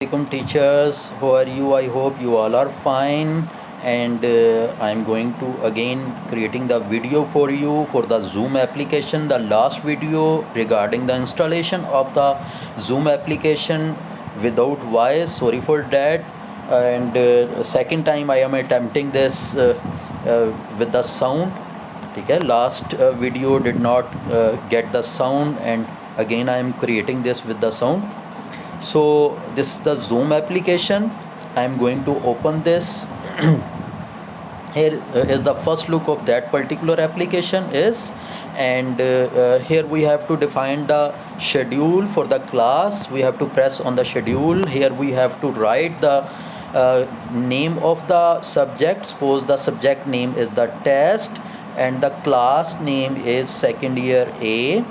alaikum teachers. How are you? I hope you all are fine. And I'm going to again creating the video for you for the Zoom application. The last video regarding the installation of the Zoom application without voice. Sorry for that. And second time I am attempting this with the sound. Okay, last video did not get the sound, and again I am creating this with the sound. So this is the Zoom application. I am going to open this. Here is the first look of that particular application is, and here we have to define the schedule for the class. We have to press on the schedule. Here we have to write the name of the subject. Suppose the subject name is the test and the class name is second year A,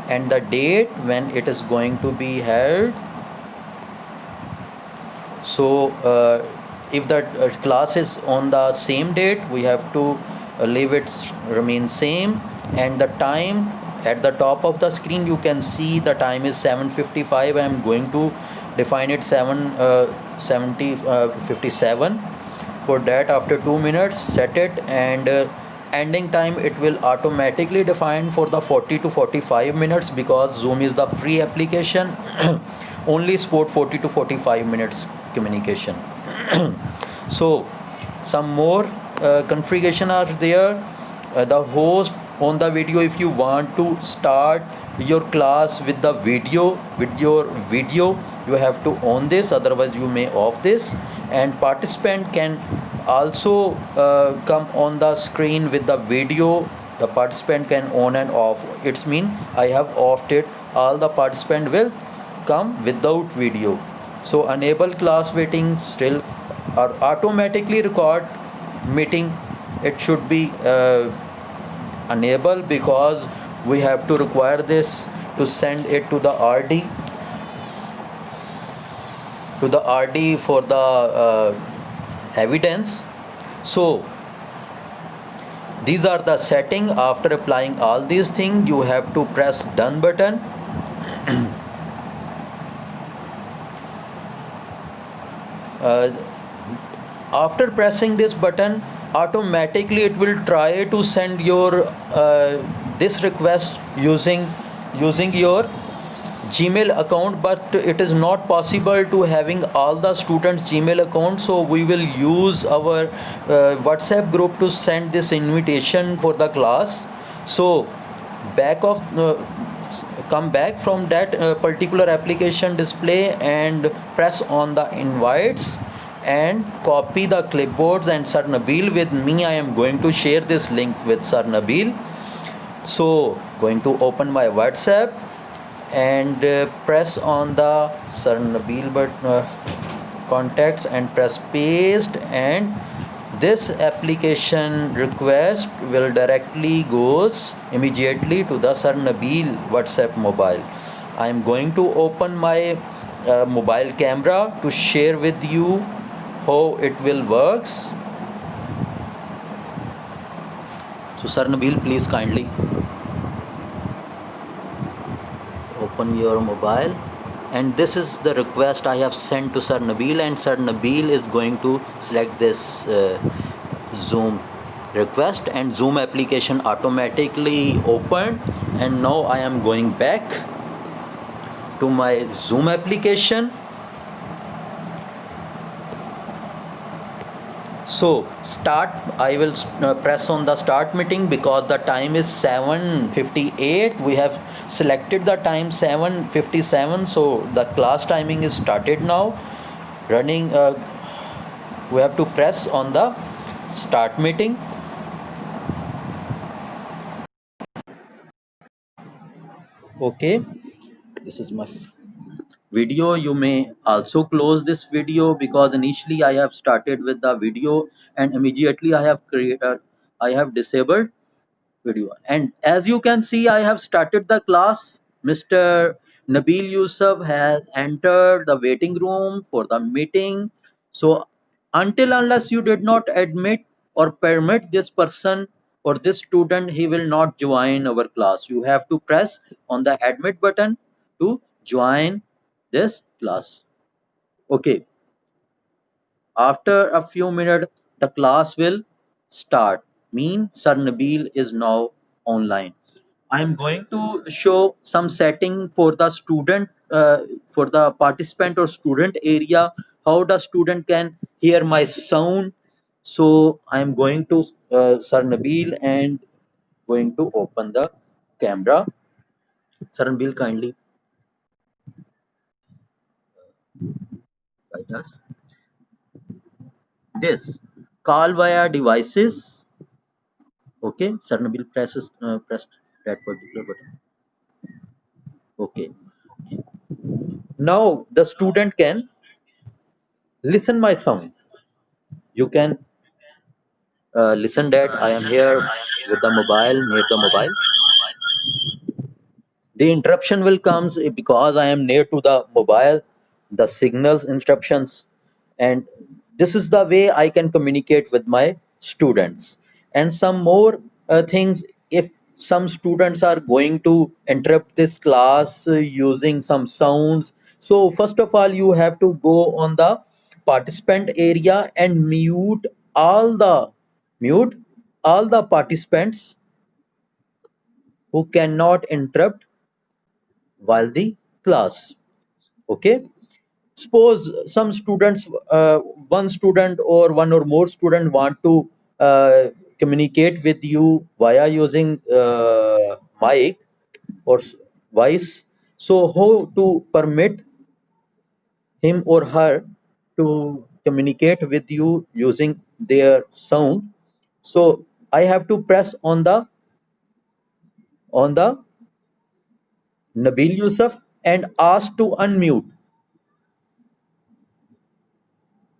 and the date when it is going to be held. So if the class is on the same date, we have to leave it remain same, and the time at the top of the screen you can see the time is 7:55. I am going to define it 7:57. For that, after 2 minutes set it, and ending time it will automatically define for the 40 to 45 minutes because Zoom is the free application. Only support 40 to 45 minutes communication. So some more configuration are there. The host on the video, if you want to start your class with the video, with your video, you have to on this, otherwise you may off this. And participant can also come on the screen with the video. The participant can on and off. It's mean I have offed it. All the participant will come without video. So enable class waiting still or automatically record meeting. It should be enable because we have to require this to send it to the RD for the evidence. So these are the setting. After applying all these things, you have to press done button. After pressing this button, automatically it will try to send your this request using your Gmail account, but it is not possible to having all the students Gmail account, so we will use our WhatsApp group to send this invitation for the class. So come back from that particular application display and press on the invites and copy the clipboards, and Sir Nabil with me, I am going to share this link with Sir Nabil. So going to open my WhatsApp and press on the Sir Nabil contacts and press paste, and this application request will directly goes immediately to the Sir Nabil WhatsApp mobile. I am going to open my mobile camera to share with you how it will works. So Sir Nabil, please kindly open your mobile, and this is the request I have sent to Sir Nabil, and Sir Nabil is going to select this Zoom request, and Zoom application automatically opened. And now I am going back to my Zoom application. So start, I will press on the start meeting because the time is 7:58. We have selected the time 7:57, so the class timing is started now running. We have to press on the start meeting. Okay, this is my video. You may also close this video because initially I have started with the video and immediately I have disabled video. And as you can see, I have started the class. Mr. Nabil Yusuf has entered the waiting room for the meeting. So until unless you did not admit or permit this person or this student, he will not join our class. You have to press on the admit button to join this class. Okay, after a few minutes, the class will start. Mean Sir Nabil is now online. I'm going to show some setting for the student, for the participant or student area, how the student can hear my sound. So I'm going to Sir Nabil and going to open the camera. Sir Nabil, kindly guide us. This call via devices. Okay, Sir Nabil press that particular button. Okay. Now the student can listen my sound. You can listen that I am here with the mobile near the mobile. The interruption will comes because I am near to the mobile, the signals interruptions, and this is the way I can communicate with my students. And some more things, if some students are going to interrupt this class using some sounds, so first of all you have to go on the participant area and mute all the participants who cannot interrupt while the class. Okay, suppose some students, one student or one or more student want to communicate with you via using mic or voice. So how to permit him or her to communicate with you using their sound? So I have to press on the Nabil Yusuf and ask to unmute.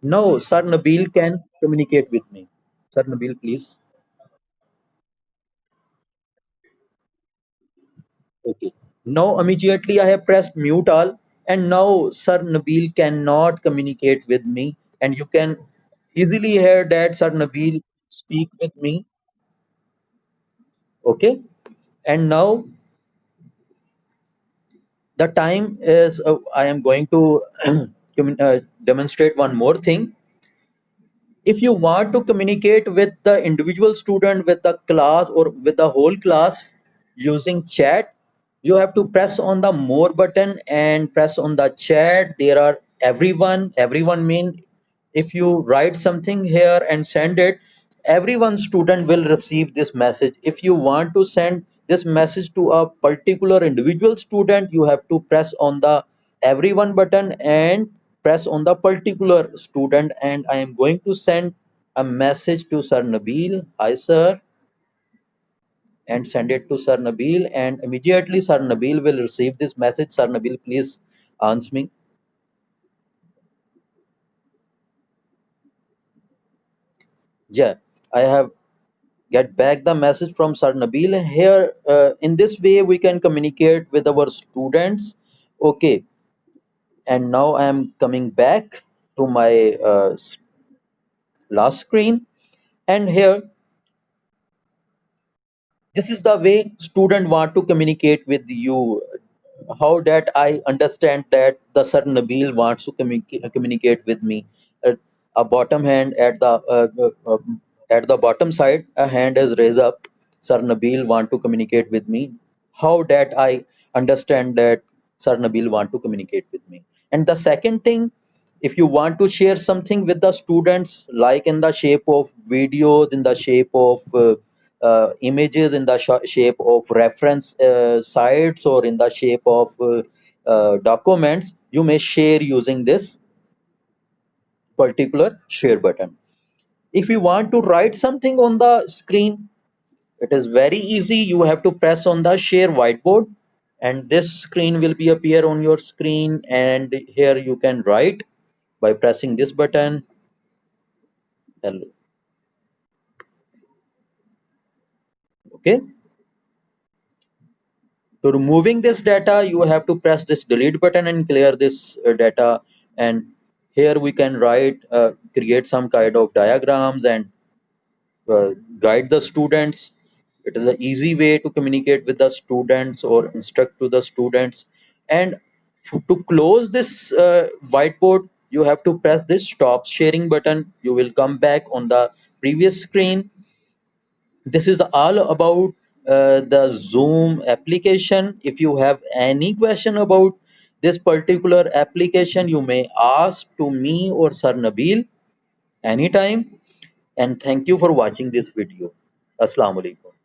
No, Sir Nabil can communicate with me. Sir Nabil, please. Okay. Now immediately I have pressed mute all, and now Sir Nabil cannot communicate with me, and you can easily hear that Sir Nabil speak with me. Okay. And now the time is, I am going to demonstrate one more thing. If you want to communicate with the individual student, with the class, or with the whole class using chat, you have to press on the more button and press on the chat. There are everyone mean, if you write something here and send it, everyone student will receive this message. If you want to send this message to a particular individual student, you have to press on the everyone button and press on the particular student. And I am going to send a message to Sir Nabil. Hi sir, and send it to Sir Nabil, and immediately Sir Nabil will receive this message. Sir Nabil, please answer me. Yeah, I have get back the message from Sir Nabil. Here, in this way, we can communicate with our students. Okay, and now I am coming back to my last screen, and here, this is the way student want to communicate with you. How that I understand that the Sir Nabil wants to communicate with me. A bottom hand at the bottom side, a hand is raised up. Sir Nabil want to communicate with me. How that I understand that Sir Nabil want to communicate with me. And the second thing, if you want to share something with the students, like in the shape of videos, in the shape of images, in the shape of reference sites, or in the shape of documents, you may share using this particular share button. If you want to write something on the screen, it is very easy. You have to press on the share whiteboard, and this screen will be appear on your screen, and here you can write by pressing this button. Hello. Okay, to removing this data, you have to press this delete button and clear this data. And here we can write, create some kind of diagrams and uh, guide the students. It is an easy way to communicate with the students or instruct to the students. And to close this whiteboard, you have to press this stop sharing button. You will come back on the previous screen. This is all about the Zoom application. If you have any question about this particular application, you may ask to me or Sir Nabil anytime. And thank you for watching this video. Assalamu alaikum.